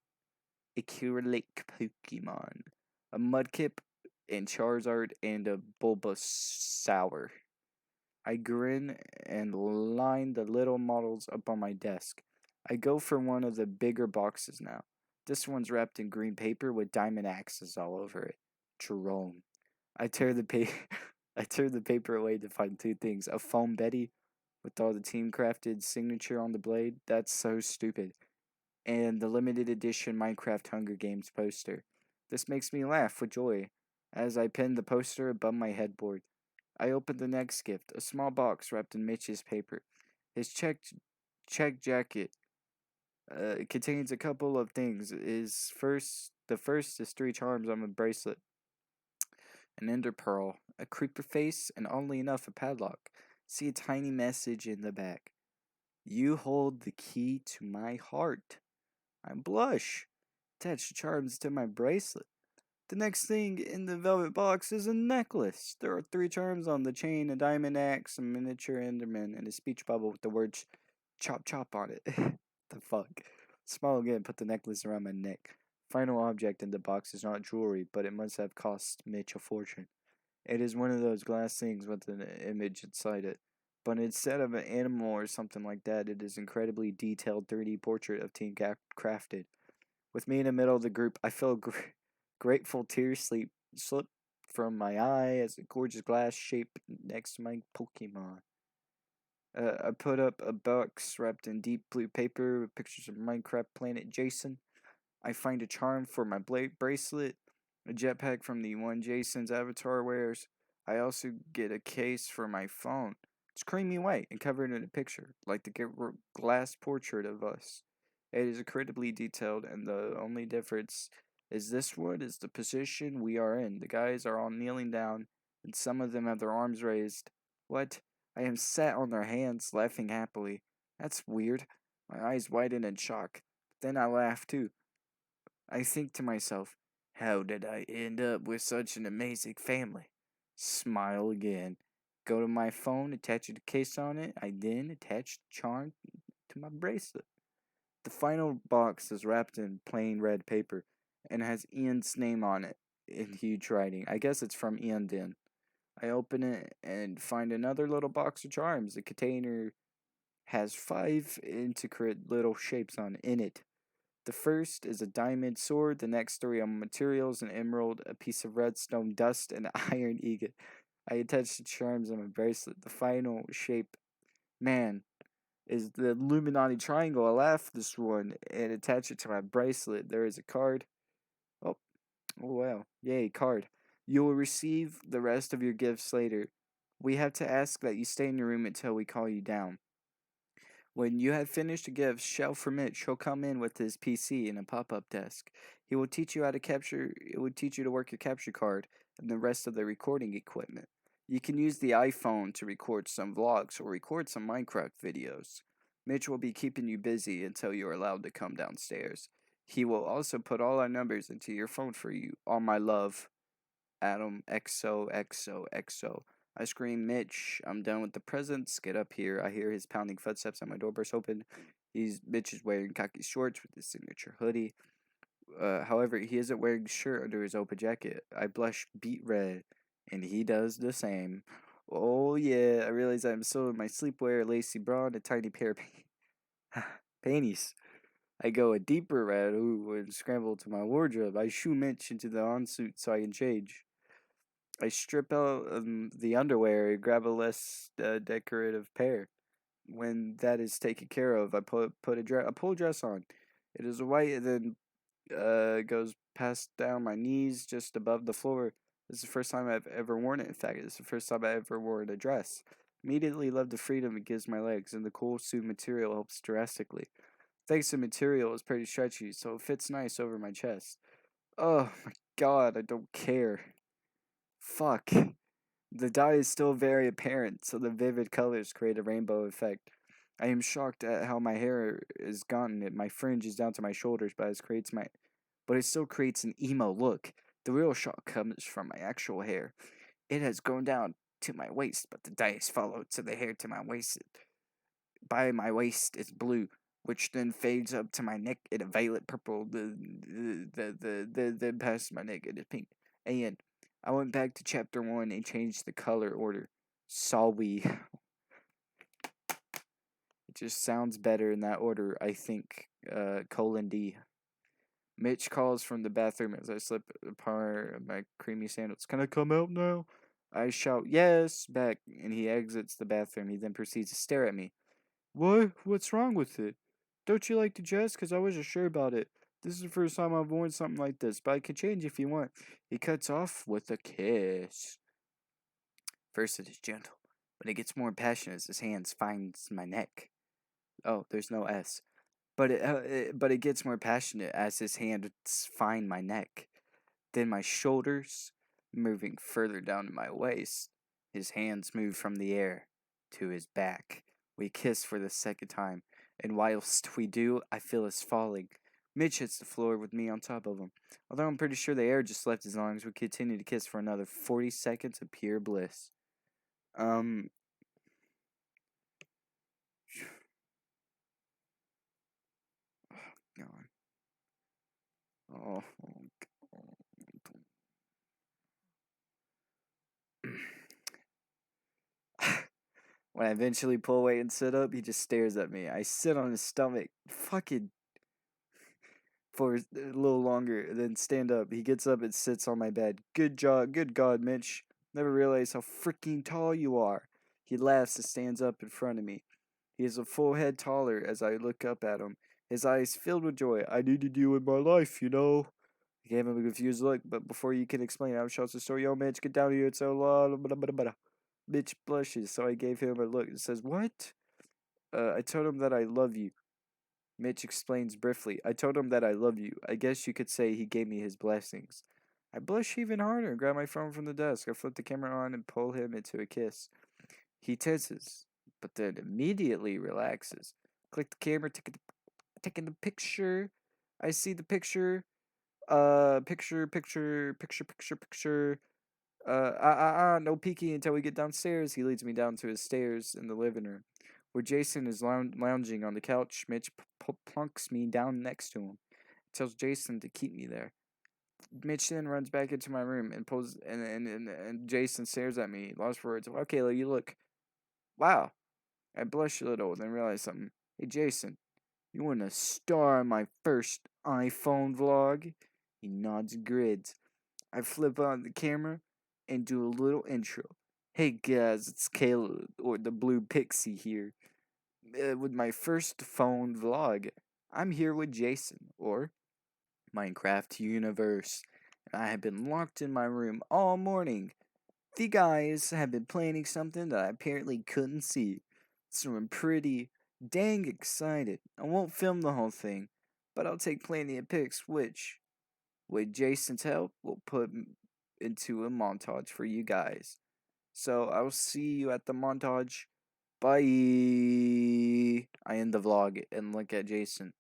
Speaker 1: Acrylic Pokemon. A Mudkip and Charizard and a Bulbasaur. I grin and line the little models up on my desk. I go for one of the bigger boxes now. This one's wrapped in green paper with diamond axes all over it. Jerome. I tear the paper I tear the paper away to find two things. A foam Betty with all the team crafted signature on the blade. That's so stupid. And the limited edition Minecraft Hunger Games poster. This makes me laugh with joy as I pin the poster above my headboard. I open the next gift, a small box wrapped in Mitch's paper. His check jacket contains a couple of things. The first is three charms on a bracelet, an ender pearl, a creeper face, and oddly enough, a padlock. See a tiny message in the back. You hold the key to my heart. I blush. Attach the charms to my bracelet. The next thing in the velvet box is a necklace. There are three charms on the chain, a diamond axe, a miniature enderman, and a speech bubble with the words chop chop on it. The fuck? Smile again, put the necklace around my neck. Final object in the box is not jewelry, but it must have cost Mitch a fortune. It is one of those glass things with an image inside it. But instead of an animal or something like that, it is incredibly detailed 3D portrait of Team Crafted. With me in the middle of the group, I feel grateful tears slip from my eye as a gorgeous glass shape next to my Pokemon. I put up a box wrapped in deep blue paper with pictures of Minecraft planet Jason. I find a charm for my bracelet, a jetpack from the one Jason's avatar wears. I also get a case for my phone. It's creamy white and covered in a picture, like the glass portrait of us. It is incredibly detailed, and the only difference is this one is the position we are in. The guys are all kneeling down, and some of them have their arms raised. What? I am sat on their hands, laughing happily. That's weird. My eyes widen in shock. Then I laugh too. I think to myself, how did I end up with such an amazing family? Smile again. Go to my phone, attach a case on it. I then attach the charm to my bracelet. The final box is wrapped in plain red paper and has Ian's name on it in huge writing. I guess it's from Ian Den. I open it and find another little box of charms. The container has 5 intricate little shapes in it. The first is a diamond sword, the next 3 are materials, an emerald, a piece of redstone dust, and an iron ingot. I attach the charms on my bracelet. The final shape, man, is the Illuminati triangle. I laugh this one and attach it to my bracelet. There is a card. Oh, oh wow. Yay, card. You will receive the rest of your gifts later. We have to ask that you stay in your room until we call you down. When you have finished the gifts, shout for Mitch. He'll come in with his PC and a pop-up desk. He will teach you how to capture. It will teach you to work your capture card and the rest of the recording equipment. You can use the iPhone to record some vlogs or record some Minecraft videos. Mitch will be keeping you busy until you are allowed to come downstairs. He will also put all our numbers into your phone for you. All my love, Adam XOXOXO. I scream, Mitch, I'm done with the presents. Get up here. I hear his pounding footsteps and my door bursts open. Mitch is wearing khaki shorts with his signature hoodie. However, he isn't wearing a shirt under his open jacket. I blush beet red, and he does the same. Oh yeah, I realize I'm still in my sleepwear, lacy bra, and a tiny pair of panties. I go a deeper red, and scramble to my wardrobe. I shoo Mitch into the ensuite so I can change. I strip out the underwear and grab a less decorative pair. When that is taken care of, I pull a dress on. It is white and then goes past down my knees just above the floor. This is the first time I've ever worn it. In fact, it's the first time I ever worn a dress. Immediately love the freedom it gives my legs, and the cool suit material helps drastically. Thanks to material, it's pretty stretchy, so it fits nice over my chest. Oh my god, I don't care. Fuck. The dye is still very apparent, so the vivid colors create a rainbow effect. I am shocked at how my hair is gotten it. My fringe is down to my shoulders, but it still creates an emo look. The real shock comes from my actual hair. It has grown down to my waist, but the dye is followed to the hair to my waist. By my waist is blue, which then fades up to my neck in a violet purple. Then past my neck it is pink. And I went back to chapter 1 and changed the color order. Sorry. It just sounds better in that order, I think. Colon D. Mitch calls from the bathroom as I slip apart my creamy sandals. Can I come out now? I shout, yes, back, and he exits the bathroom. He then proceeds to stare at me. What? What's wrong with it? Don't you like to dress? Because I wasn't sure about it. This is the first time I've worn something like this, but I can change if you want. He cuts off with a kiss. First it is gentle, but it gets more passionate as his hands finds my neck. Oh, there's no S. But it gets more passionate as his hands find my neck. Then my shoulders, moving further down to my waist. His hands move from the air to his back. We kiss for the second time, and whilst we do, I feel us falling. Mitch hits the floor with me on top of him. Although I'm pretty sure the air just left his lungs, we continue to kiss for another 40 seconds of pure bliss. Um, God. Oh, When I eventually pull away and sit up, he just stares at me. I sit on his stomach, fucking for a little longer, then stand up. He gets up and sits on my bed. Good job, good God, Mitch. Never realized how freaking tall you are. He laughs and stands up in front of me. He is a full head taller as I look up at him, his eyes filled with joy. I needed you in my life, you know. I gave him a confused look, but before you can explain, I shouts the story. Yo, Mitch, get down here. It's so loud. Mitch blushes, so I gave him a look and says, What? I told him that I love you. Mitch explains briefly. I told him that I love you. I guess you could say he gave me his blessings. I blush even harder and grab my phone from the desk. I flip the camera on and pull him into a kiss. He tenses, but then immediately relaxes. Click the camera, taking the picture. I see the picture. Picture. No peeking until we get downstairs. He leads me down to his stairs in the living room, where Jason is lounging on the couch. Mitch plunks me down next to him, tells Jason to keep me there. Mitch then runs back into my room and pulls, and Jason stares at me, lost for words. Okay, you look. Wow. I blush a little, then realize something. Hey, Jason, you want to star in my first iPhone vlog? He nods and grins. I flip on the camera and do a little intro. Hey guys, it's Caleb, or the Blue Pixie here, with my first phone vlog. I'm here with Jason, or Minecraft Universe, and I have been locked in my room all morning. The guys have been planning something that I apparently couldn't see, so I'm pretty dang excited. I won't film the whole thing, but I'll take plenty of pics, which, with Jason's help, will put into a montage for you guys. So I'll see you at the montage. Bye. I end the vlog and look at Jason.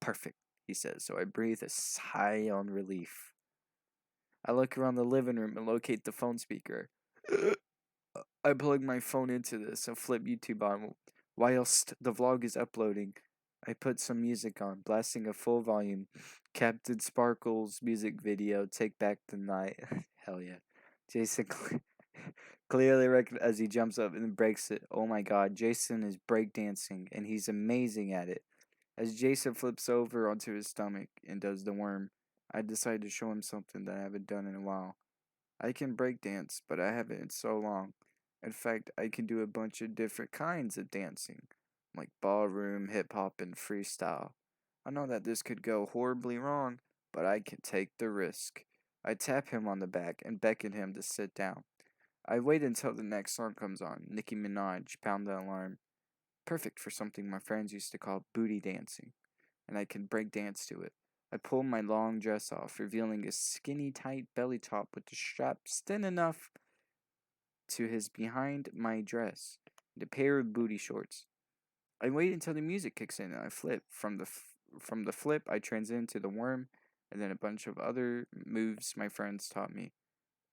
Speaker 1: Perfect, he says. So I breathe a sigh on relief. I look around the living room and locate the phone speaker. I plug my phone into this and flip YouTube on. Whilst the vlog is uploading, I put some music on, blasting a full volume. Captain Sparkle's music video, Take Back the Night. Hell yeah. Jason clearly recognizes as he jumps up and breaks it. Oh my god, Jason is breakdancing, and he's amazing at it. As Jason flips over onto his stomach and does the worm, I decide to show him something that I haven't done in a while. I can breakdance, but I haven't in so long. In fact, I can do a bunch of different kinds of dancing, like ballroom, hip hop, and freestyle. I know that this could go horribly wrong, but I can take the risk. I tap him on the back and beckon him to sit down. I wait until the next song comes on, Nicki Minaj, Pound the Alarm. Perfect for something my friends used to call booty dancing, and I can break dance to it. I pull my long dress off, revealing a skinny, tight belly top with the straps thin enough to his behind my dress, and a pair of booty shorts. I wait until the music kicks in, and I flip. From the flip, I transition to the worm, and then a bunch of other moves my friends taught me.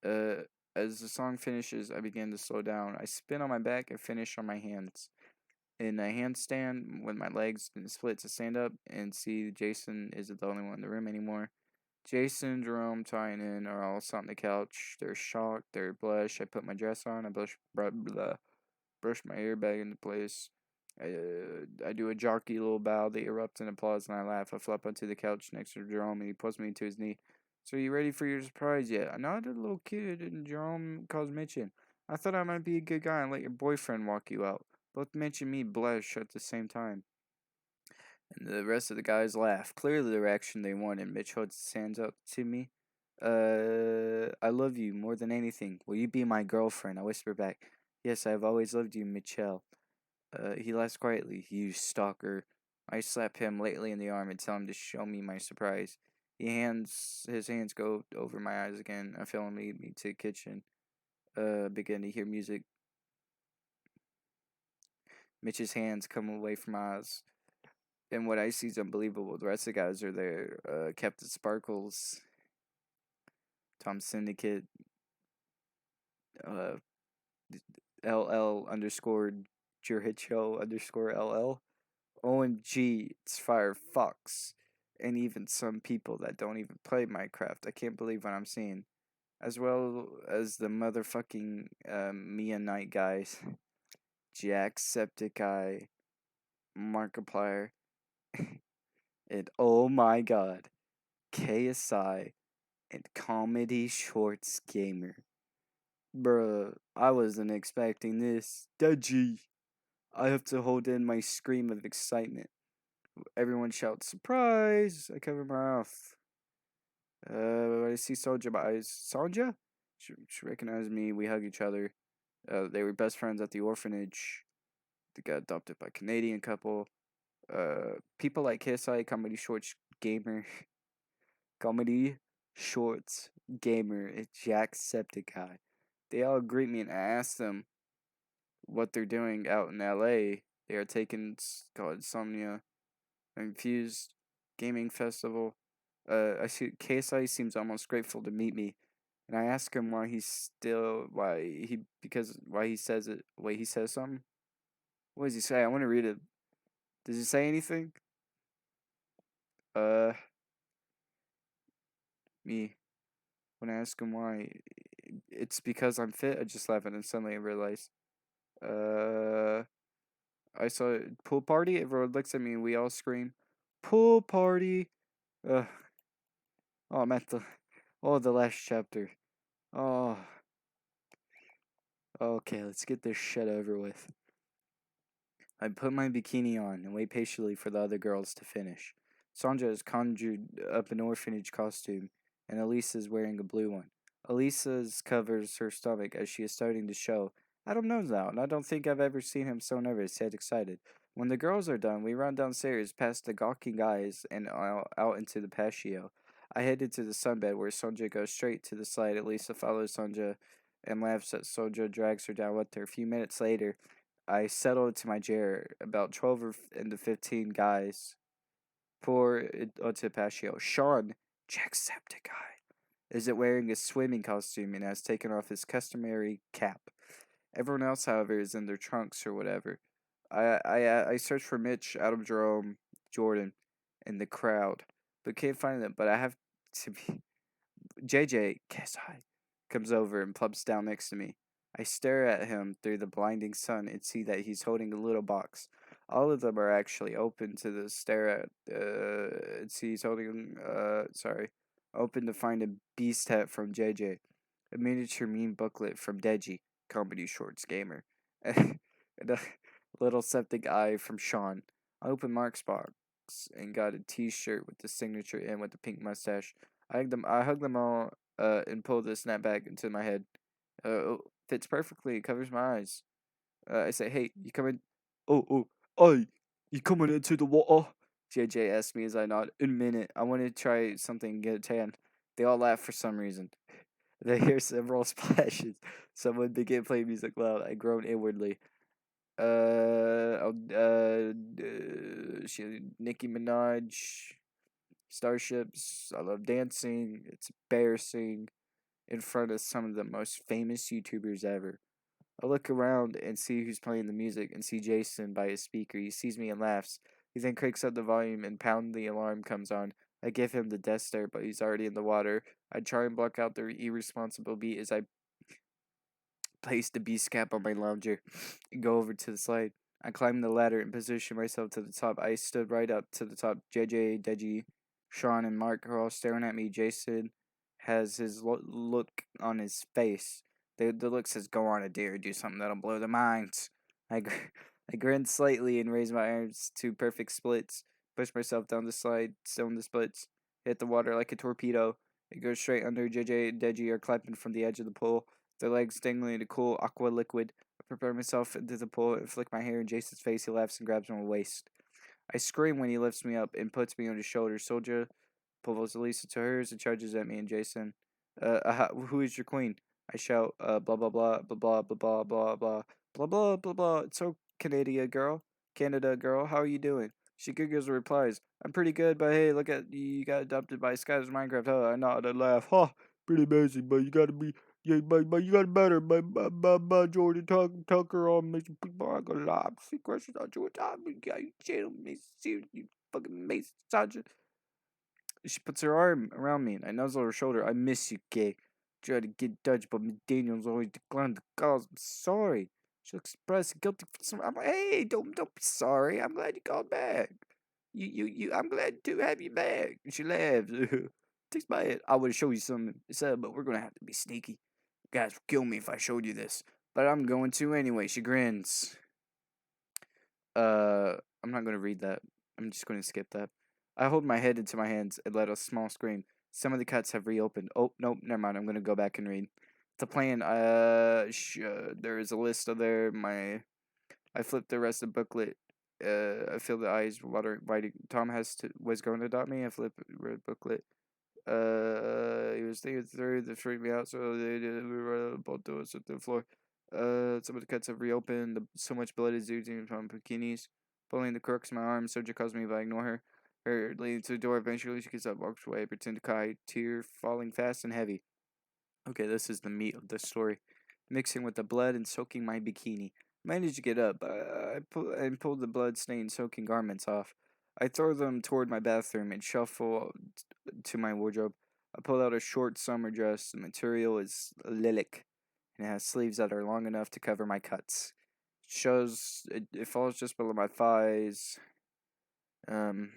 Speaker 1: Uh, as the song finishes, I begin to slow down. I spin on my back and finish on my hands. In a handstand with my legs and split to stand up and see Jason isn't the only one in the room anymore. Jason and Jerome tying in are all sat on the couch. They're shocked. They're blush. I put my dress on. I brush my hair back into place. I do a jockey little bow. They erupt in applause and I laugh. I flop onto the couch next to Jerome and he pulls me to his knee. So you ready for your surprise yet? I nodded a little kid and Jerome calls Mitch in. I thought I might be a good guy and let your boyfriend walk you out. Both Mitch and me blush at the same time. And the rest of the guys laugh. Clearly the reaction they wanted. Mitch holds his hands up to me. I love you more than anything. Will you be my girlfriend? I whisper back. Yes, I have always loved you, Mitchell. He laughs quietly. You stalker. I slap him lightly in the arm and tell him to show me my surprise. His hands go over my eyes again. I feel him lead me to the kitchen. Begin to hear music. Mitch's hands come away from my eyes. And what I see is unbelievable. The rest of the guys are there. Captain Sparkles, Tom Syndicate, uh, LL underscore Jericho underscore LL. OMG, it's Firefox. And even some people that don't even play Minecraft. I can't believe what I'm seeing. As well as the motherfucking Mia Knight guys. Jacksepticeye, Markiplier, and oh my god, KSI and Comedy Shorts Gamer. Bruh, I wasn't expecting this. Dudgy. I have to hold in my scream of excitement. Everyone shouts, surprise! I cover my mouth. I see Sonja, my eyes. Sonja? She recognized me. We hug each other. They were best friends at the orphanage. They got adopted by a Canadian couple. People like KSI, Comedy Shorts Gamer. Comedy Shorts Gamer, and Jacksepticeye. They all greet me and I ask them what they're doing out in LA. They are taking called Insomnia Infused Gaming Festival. I see KSI seems almost grateful to meet me, and I ask him why he says it. Wait, he says something. What does he say? I want to read it. Does he say anything? Uh, me. When I ask him why, it's because I'm fit. I just laugh and suddenly I realize. Uh, I saw a pool party. Everyone looks at me and we all scream, "Pool party!" Uh, oh, I'm at the last chapter. Oh, okay, let's get this shit over with. I put my bikini on and wait patiently for the other girls to finish. Sandra has conjured up an orphanage costume, and Elisa is wearing a blue one. Elisa's covers her stomach as she is starting to show. Adam knows now, and I don't think I've ever seen him so nervous yet excited. When the girls are done, we run downstairs past the gawking guys and out into the patio. I head into the sunbed where Sonja goes straight to the slide. Elisa follows Sonja and laughs as Sonja drags her down with her. A few minutes later, I settle into my chair. About 12 into 15 guys pour it onto the patio. Sean, Jacksepticeye, isn't wearing a swimming costume and has taken off his customary cap. Everyone else, however, is in their trunks or whatever. I search for Mitch, Adam, Jerome, Jordan, in the crowd, but can't find them. But I have to be. JJ, KSI, comes over and plumps down next to me. I stare at him through the blinding sun and see that he's holding a little box. All of them are actually open to the stare at. See, he's holding. Open to find a beast hat from JJ, a miniature meme booklet from Deji, Comedy Shorts Gamer, and a little septic eye from Sean. I opened Mark's box and got a T-shirt with the signature and with the pink mustache. I hug them all, and pull the snapback into my head. Fits perfectly. It covers my eyes. I say, "Hey, you coming?" Hey, you coming into the water? JJ asks me as I nod. In a minute, I want to try something and get a tan. They all laugh for some reason. They hear several splashes. Someone began playing music loud. I groan inwardly. Nicki Minaj, Starships. I love dancing. It's embarrassing in front of some of the most famous YouTubers ever. I look around and see who's playing the music and see Jason by his speaker. He sees me and laughs. He then cranks up the volume and pound the alarm comes on. I give him the death stare, but he's already in the water. I try and block out the irresponsible beat as I place the beast cap on my lounger and go over to the slide. I climb the ladder and position myself to the top. I stood right up to the top. JJ, Deji, Sean, and Mark are all staring at me. Jason has his look on his face. The look says, "Go on a dare, do something that'll blow their minds." I grin slightly and raise my arms to perfect splits. Push myself down the slide, still in the splits. Hit the water like a torpedo. It goes straight under. JJ and Deji are clapping from the edge of the pool, their legs dangling in a cool aqua liquid. I prepare myself into the pool and flick my hair in Jason's face. He laughs and grabs my waist. I scream when he lifts me up and puts me on his shoulder. Soldier pulls Elisa to hers and charges at me and Jason. Who is your queen? I shout, blah blah blah blah blah blah blah blah blah blah blah blah blah. It's so Canada girl, how are you doing? She giggles and replies, "I'm pretty good, but hey, look at you got adopted by SkyDoesMinecraft." Huh? I nod and laugh. Huh? Pretty amazing, but you gotta be, yeah, but you got it better. But Jordan Tucker on Mission People. I got a lot of secrets about you. Yeah, you chill me, see you fucking mason sergeant. She puts her arm around me and I nuzzle her shoulder. "I miss you, gay. Try to get Dutch, but McDaniel's always declined the calls. I'm sorry." She looks surprised and guilty for some. I'm like, "Hey, don't be sorry. I'm glad you called back. I'm glad to have you back." And she laughs. Takes my head. "I would show you something," I said, "but we're gonna have to be sneaky. You guys would kill me if I showed you this. But I'm going to anyway." She grins. I'm not gonna read that. I'm just gonna skip that. I hold my head into my hands and let a small scream. Some of the cuts have reopened. Oh, nope, never mind. I'm gonna go back and read. The plan, there is a list of there. I flip the rest of the booklet. I feel the eyes water writing. Tom was going to adopt me. I flip read booklet. He was thinking through the freaked me out, so they did. We were both to us at the floor. Some of the cuts have reopened. So much blood is oozing from bikinis. Pulling the crooks in my arm, Soja calls me if I ignore her. Her leading to the door. Eventually, she gets up, walks away. I pretend to cry, tear falling fast and heavy. Okay, this is the meat of the story. Mixing with the blood and soaking my bikini. I managed to get up. I pulled the blood-stained soaking garments off. I throw them toward my bathroom and shuffle to my wardrobe. I pull out a short summer dress. The material is lilac and it has sleeves that are long enough to cover my cuts. It falls just below my thighs. The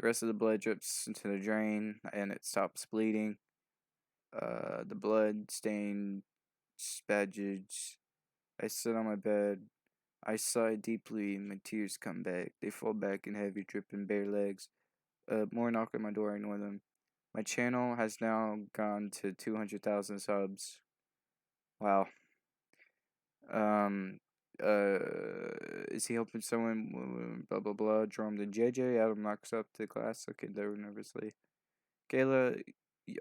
Speaker 1: rest of the blood drips into the drain and it stops bleeding. The blood stained spaghetti. I sit on my bed. I sigh deeply and my tears come back. They fall back in heavy, dripping bare legs. More knock on my door. I ignore them. My channel has now gone to 200,000 subs. Wow. Um. Is he helping someone? Blah blah blah. Drum to JJ. Adam knocks up to class. Okay, there nervously. Kayla,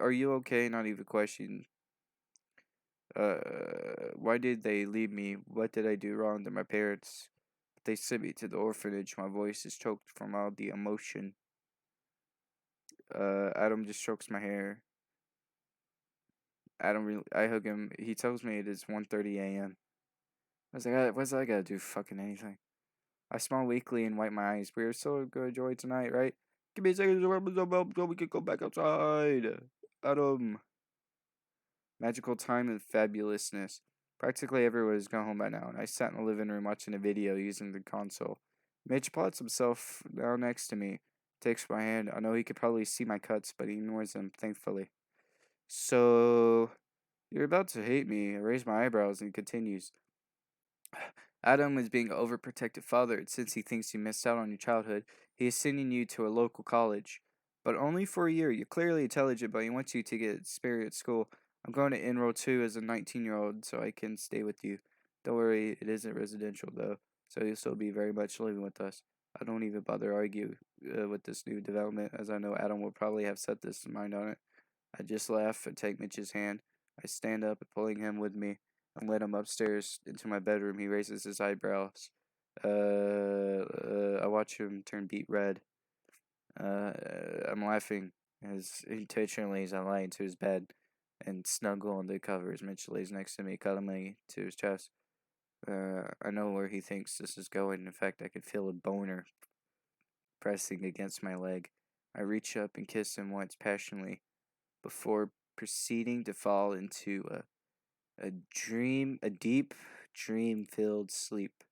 Speaker 1: are you okay? Not even question. Why did they leave me? What did I do wrong to my parents? They sent me to the orphanage. My voice is choked from all the emotion. Adam just strokes my hair. I hug him. He tells me it is 1:30 a.m. I was like, what's I gotta do? Fucking anything. I smile weakly and wipe my eyes. We are so good joy tonight, right? Give me a second so we can go back outside. Adam. Magical time and fabulousness. Practically everyone has gone home by now, and I sat in the living room watching a video using the console. Mitch plots himself down next to me, takes my hand. I know he could probably see my cuts, but he ignores them, thankfully. "So, you're about to hate me." I raise my eyebrows and he continues. "Adam is being an overprotective father, and since he thinks you missed out on your childhood, he is sending you to a local college. But only for a year. You're clearly intelligent, but he wants you to get experience at school. I'm going to enroll too as a 19-year-old so I can stay with you. Don't worry, it isn't residential though, so you'll still be very much living with us." I don't even bother argue with this new development, as I know Adam will probably have set this mind on it. I just laugh and take Mitch's hand. I stand up, pulling him with me, and led him upstairs into my bedroom. He raises his eyebrows. I watch him turn beet red. I'm laughing as intentionally as I lie into his bed and snuggle on the covers. Mitch lays next to me, cuddling me to his chest. I know where he thinks this is going. In fact, I can feel a boner pressing against my leg. I reach up and kiss him once passionately before proceeding to fall into a deep dream-filled sleep.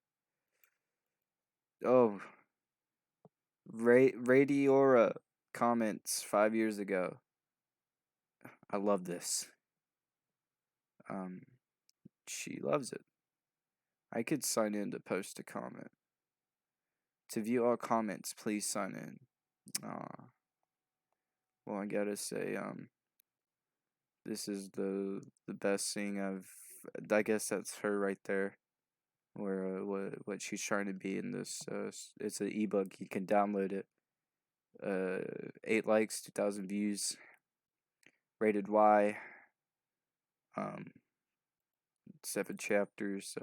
Speaker 1: Oh, Radiora comments 5 years ago. I love this. She loves it. I could sign in to post a comment. To view all comments, please sign in. Well, I gotta say, this is the best thing I guess that's her right there. Or what she's trying to be in this. It's an ebook. You can download it. 8 likes, 2,000 views. Rated Y. 7 chapters.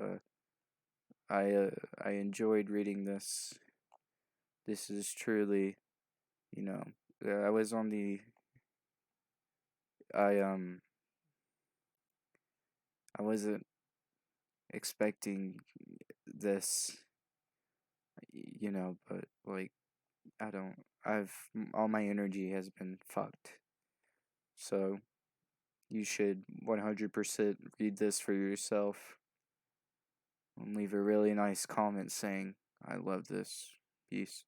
Speaker 1: I enjoyed reading this. This is truly, you know, I was on the. I wasn't expecting this, but like I don't. All my energy has been fucked. So you should 100% read this for yourself and leave a really nice comment saying, I love this. Peace.